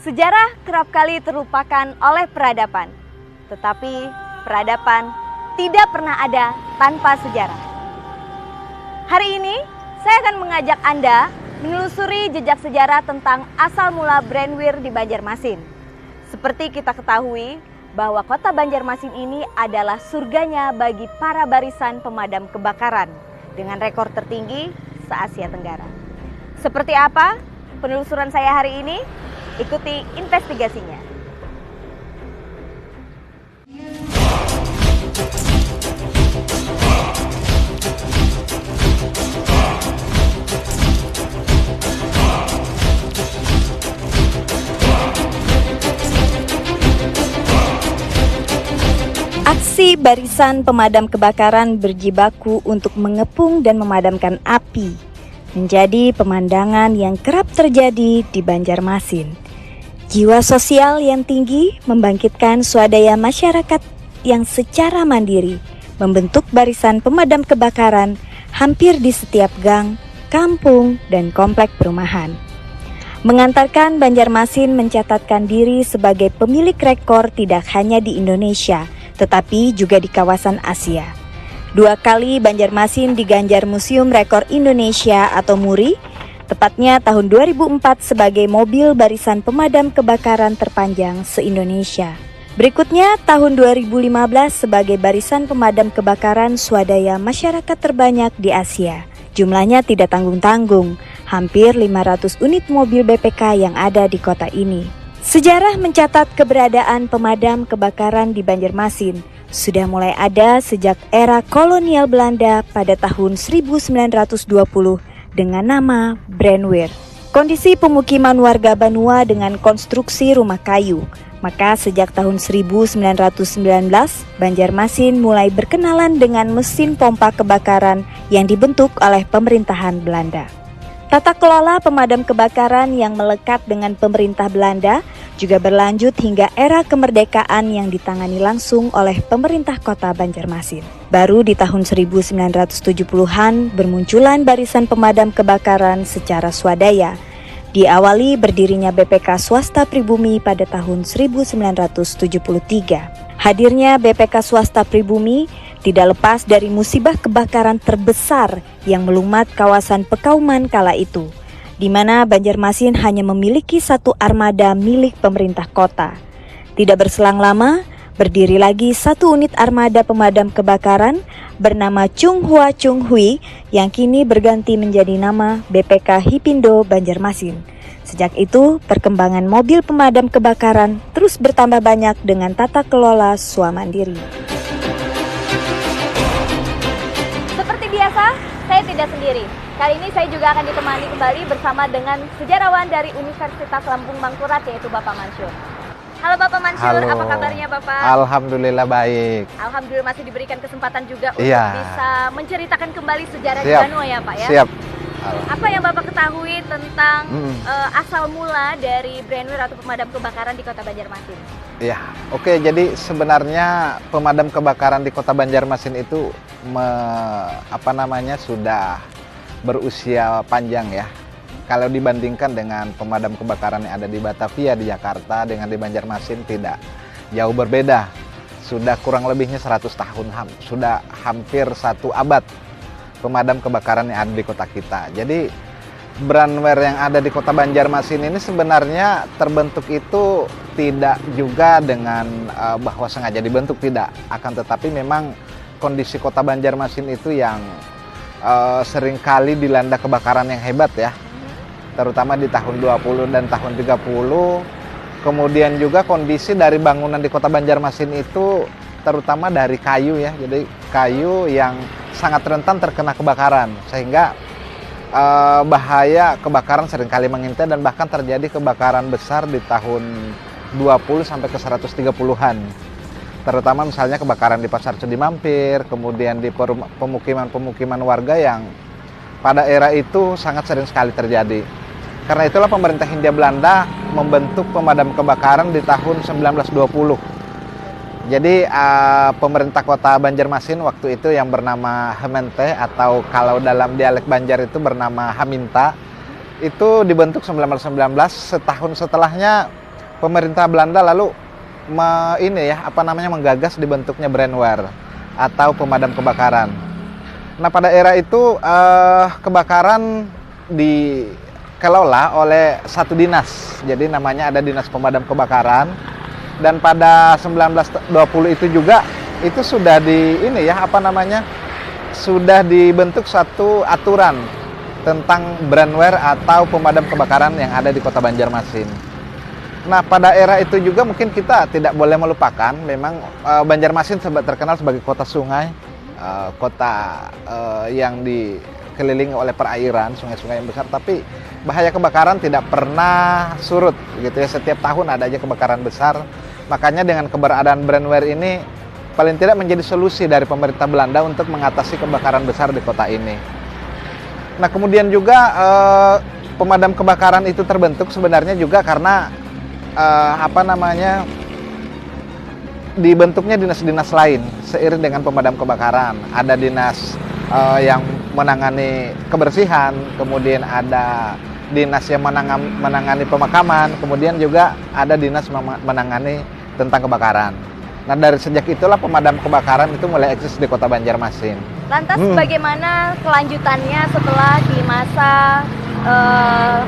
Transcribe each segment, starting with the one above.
Sejarah kerap kali terlupakan oleh peradaban, tetapi peradaban tidak pernah ada tanpa sejarah. Hari ini, saya akan mengajak Anda menelusuri jejak sejarah tentang asal mula Brandweer di Banjarmasin. Seperti kita ketahui, bahwa kota Banjarmasin ini adalah surganya bagi para barisan pemadam kebakaran dengan rekor tertinggi se-Asia Tenggara. Seperti apa penelusuran saya hari ini? Ikuti investigasinya. Aksi barisan pemadam kebakaran berjibaku untuk mengepung dan memadamkan api menjadi pemandangan yang kerap terjadi di Banjarmasin. Jiwa sosial yang tinggi membangkitkan swadaya masyarakat yang secara mandiri membentuk barisan pemadam kebakaran hampir di setiap gang, kampung, dan komplek perumahan. Mengantarkan Banjarmasin mencatatkan diri sebagai pemilik rekor tidak hanya di Indonesia, tetapi juga di kawasan Asia. 2 kali Banjarmasin diganjar Museum Rekor Indonesia atau MURI, tepatnya tahun 2004 sebagai mobil barisan pemadam kebakaran terpanjang se-Indonesia. Berikutnya tahun 2015 sebagai barisan pemadam kebakaran swadaya masyarakat terbanyak di Asia. Jumlahnya tidak tanggung-tanggung, hampir 500 unit mobil BPK yang ada di kota ini. Sejarah mencatat keberadaan pemadam kebakaran di Banjarmasin sudah mulai ada sejak era kolonial Belanda pada tahun 1920 dengan nama Brandweer. Kondisi pemukiman warga Banua dengan konstruksi rumah kayu. Maka sejak tahun 1919, Banjarmasin mulai berkenalan dengan mesin pompa kebakaran yang dibentuk oleh pemerintahan Belanda. Tata kelola pemadam kebakaran yang melekat dengan pemerintah Belanda juga berlanjut hingga era kemerdekaan yang ditangani langsung oleh pemerintah kota Banjarmasin. Baru di tahun 1970-an bermunculan barisan pemadam kebakaran secara swadaya. Diawali berdirinya BPK swasta pribumi pada tahun 1973. Hadirnya BPK swasta pribumi tidak lepas dari musibah kebakaran terbesar yang melumat kawasan Pekauman kala itu, di mana Banjarmasin hanya memiliki 1 armada milik pemerintah kota. Tidak berselang lama, berdiri lagi 1 unit armada pemadam kebakaran bernama Chung Hua Chung Hui yang kini berganti menjadi nama BPK Hipindo Banjarmasin. Sejak itu, perkembangan mobil pemadam kebakaran terus bertambah banyak dengan tata kelola swamandiri. Seperti biasa, saya tidak sendiri. Kali ini saya juga akan ditemani kembali bersama dengan sejarawan dari Universitas Lampung Mangkurat, yaitu Bapak Mansur. Halo Bapak Mansur, apa kabarnya Bapak? Alhamdulillah baik. Alhamdulillah masih diberikan kesempatan juga untuk Iya. bisa menceritakan kembali sejarah di Siap. Banua ya Pak ya? Siap. Apa yang Bapak ketahui tentang asal mula dari Brandweer atau pemadam kebakaran di kota Banjarmasin? Ya, oke. Jadi sebenarnya pemadam kebakaran di kota Banjarmasin itu sudah berusia panjang ya. Kalau dibandingkan dengan pemadam kebakaran yang ada di Batavia, di Jakarta, dengan di Banjarmasin tidak jauh berbeda. Sudah kurang lebihnya 100 tahun, sudah hampir 1 abad pemadam kebakaran yang ada di kota kita. Jadi Brandweer yang ada di kota Banjarmasin ini sebenarnya terbentuk itu tidak juga dengan bahwa sengaja dibentuk, tidak. Akan tetapi memang kondisi kota Banjarmasin itu yang seringkali dilanda kebakaran yang hebat ya, terutama di tahun 20 dan tahun 30. Kemudian juga kondisi dari bangunan di kota Banjarmasin itu terutama dari kayu ya, jadi kayu yang sangat rentan terkena kebakaran, sehingga bahaya kebakaran seringkali mengintai dan bahkan terjadi kebakaran besar di tahun 20 sampai ke 130-an. Terutama misalnya kebakaran di Pasar Cudi Mampir, kemudian di pemukiman-pemukiman warga yang pada era itu sangat sering sekali terjadi. Karena itulah pemerintah Hindia Belanda membentuk pemadam kebakaran di tahun 1920. Jadi pemerintah kota Banjarmasin waktu itu yang bernama Hemente, atau kalau dalam dialek Banjar itu bernama Haminta, itu dibentuk 1919. Setahun setelahnya pemerintah Belanda lalu menggagas dibentuknya brandweer atau pemadam kebakaran. Nah, pada era itu kebakaran dikelola oleh satu dinas. Jadi namanya ada Dinas Pemadam Kebakaran. Dan pada 1920 itu juga itu sudah sudah dibentuk satu aturan tentang brandweer atau pemadam kebakaran yang ada di Kota Banjarmasin. Nah, pada era itu juga mungkin kita tidak boleh melupakan, memang Banjarmasin terkenal sebagai kota sungai, kota yang dikelilingi oleh perairan, sungai-sungai yang besar, tapi bahaya kebakaran tidak pernah surut, gitu ya. Setiap tahun ada aja kebakaran besar. Makanya dengan keberadaan brandweer ini paling tidak menjadi solusi dari pemerintah Belanda untuk mengatasi kebakaran besar di kota ini. Nah, kemudian juga pemadam kebakaran itu terbentuk sebenarnya juga karena dibentuknya dinas-dinas lain seiring dengan pemadam kebakaran. Ada dinas yang menangani kebersihan, kemudian ada dinas yang menangani pemakaman, kemudian juga ada dinas menangani tentang kebakaran. Nah, dari sejak itulah pemadam kebakaran itu mulai eksis di Kota Banjarmasin. Lantas bagaimana kelanjutannya setelah di masa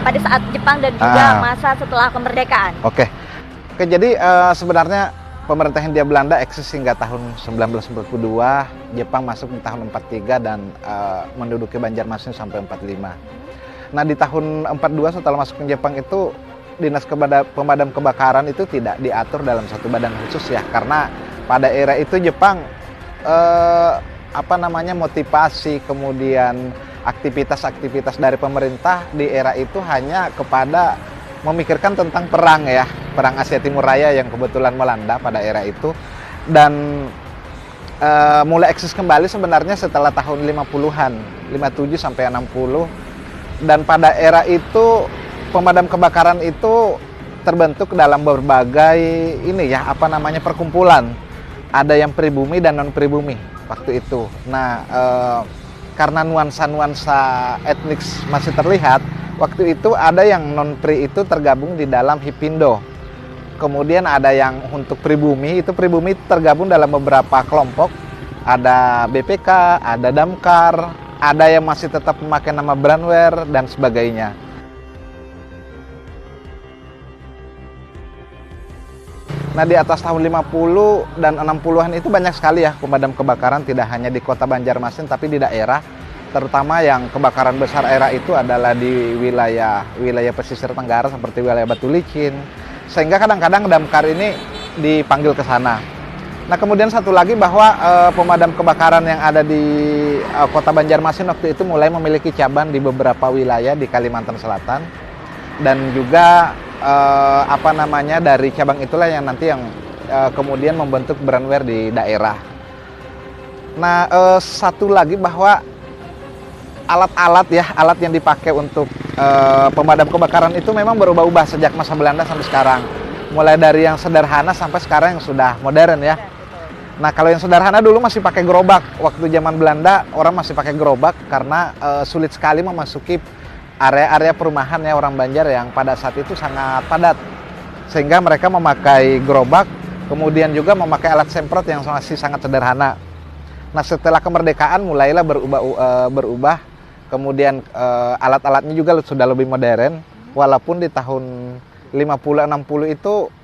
pada saat Jepang dan juga masa setelah kemerdekaan? Oke, jadi sebenarnya pemerintah Hindia Belanda eksis hingga tahun 1942, Jepang masuk di tahun 43 dan menduduki Banjarmasin sampai 45. Nah, di tahun 42 setelah masuk ke Jepang itu Dinas Pemadam Kebakaran itu tidak diatur dalam satu badan khusus ya, karena pada era itu Jepang motivasi kemudian aktivitas-aktivitas dari pemerintah di era itu hanya kepada memikirkan tentang perang ya, perang Asia Timur Raya yang kebetulan melanda pada era itu, dan mulai eksis kembali sebenarnya setelah tahun 50-an, 57 sampai 60. Dan pada era itu pemadam kebakaran itu terbentuk dalam berbagai perkumpulan. Ada yang pribumi dan non pribumi waktu itu. Nah, karena nuansa-nuansa etnik masih terlihat, waktu itu ada yang non pri itu tergabung di dalam Hipindo. Kemudian ada yang untuk pribumi tergabung dalam beberapa kelompok. Ada BPK, ada Damkar, ada yang masih tetap memakai nama brandweer dan sebagainya. Nah, di atas tahun 50 dan 60-an itu banyak sekali ya pemadam kebakaran, tidak hanya di Kota Banjarmasin tapi di daerah, terutama yang kebakaran besar era itu adalah di wilayah pesisir tenggara seperti wilayah Batu Licin, sehingga kadang-kadang damkar ini dipanggil ke sana. Nah, kemudian satu lagi bahwa pemadam kebakaran yang ada di Kota Banjarmasin waktu itu mulai memiliki cabang di beberapa wilayah di Kalimantan Selatan, dan juga dari cabang itulah yang nanti kemudian membentuk brandweer di daerah. Nah, satu lagi bahwa alat yang dipakai untuk pemadam kebakaran itu memang berubah-ubah sejak masa Belanda sampai sekarang. Mulai dari yang sederhana sampai sekarang yang sudah modern ya. Nah, kalau yang sederhana dulu masih pakai gerobak. Waktu zaman Belanda orang masih pakai gerobak karena sulit sekali memasuki area-area perumahan ya orang Banjar yang pada saat itu sangat padat, sehingga mereka memakai gerobak, kemudian juga memakai alat semprot yang masih sangat sederhana. Nah, setelah kemerdekaan mulailah berubah, kemudian alat-alatnya juga sudah lebih modern, walaupun di tahun 50-60 itu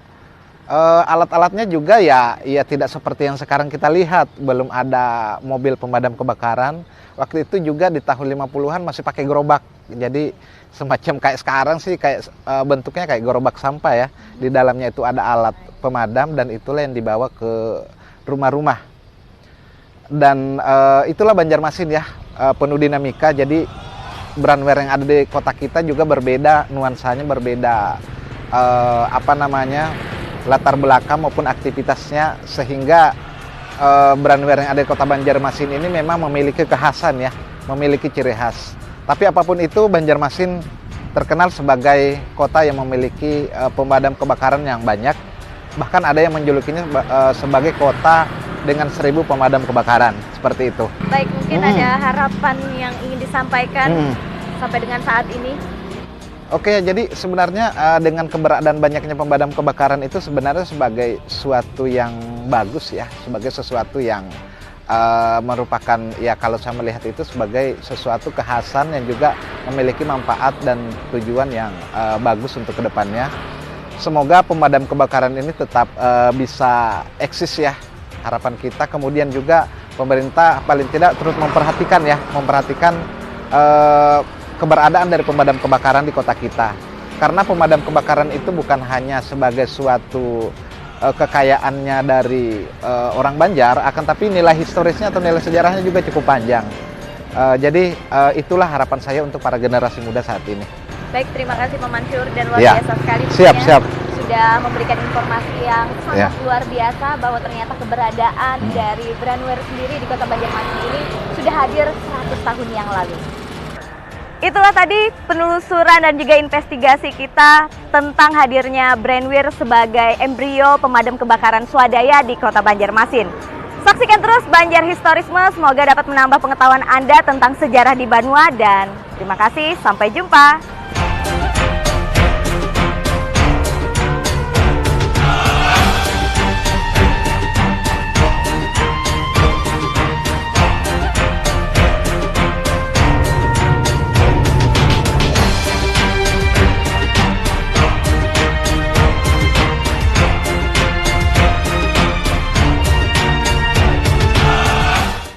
alat-alatnya juga ya tidak seperti yang sekarang kita lihat, belum ada mobil pemadam kebakaran. Waktu itu juga di tahun 50-an masih pakai gerobak. Jadi semacam kayak sekarang sih, kayak bentuknya kayak gerobak sampah ya. Di dalamnya itu ada alat pemadam dan itulah yang dibawa ke rumah-rumah. Dan itulah Banjarmasin ya, penuh dinamika. Jadi brandweer yang ada di kota kita juga berbeda, nuansanya berbeda, latar belakang maupun aktivitasnya, sehingga brandweer yang ada di Kota Banjarmasin ini memang memiliki kekhasan ya, memiliki ciri khas. Tapi apapun itu, Banjarmasin terkenal sebagai kota yang memiliki pemadam kebakaran yang banyak. Bahkan ada yang menjulukinya sebagai kota dengan 1000 pemadam kebakaran, seperti itu. Baik, mungkin ada harapan yang ingin disampaikan sampai dengan saat ini? Oke, jadi sebenarnya dengan keberadaan banyaknya pemadam kebakaran itu sebenarnya sebagai suatu yang bagus ya, sebagai sesuatu yang merupakan, ya kalau saya melihat itu sebagai sesuatu kekhasan yang juga memiliki manfaat dan tujuan yang bagus untuk kedepannya. Semoga pemadam kebakaran ini tetap bisa eksis ya, harapan kita. Kemudian juga pemerintah paling tidak terus memperhatikan keberadaan dari pemadam kebakaran di kota kita. Karena pemadam kebakaran itu bukan hanya sebagai suatu kekayaannya dari orang Banjar, akan tapi nilai historisnya atau nilai sejarahnya juga cukup panjang. Jadi itulah harapan saya untuk para generasi muda saat ini. Baik, terima kasih Pak Mansur dan luar Ya. biasa sekali Siap. sudah memberikan informasi yang sangat luar biasa bahwa ternyata keberadaan dari Brandware sendiri di Kota Banjarmasin ini sudah hadir 100 tahun yang lalu. Itulah tadi penelusuran dan juga investigasi kita tentang hadirnya Brandware sebagai embrio pemadam kebakaran swadaya di Kota Banjarmasin. Saksikan terus Banjar Historisme, semoga dapat menambah pengetahuan Anda tentang sejarah di Banua dan terima kasih, sampai jumpa.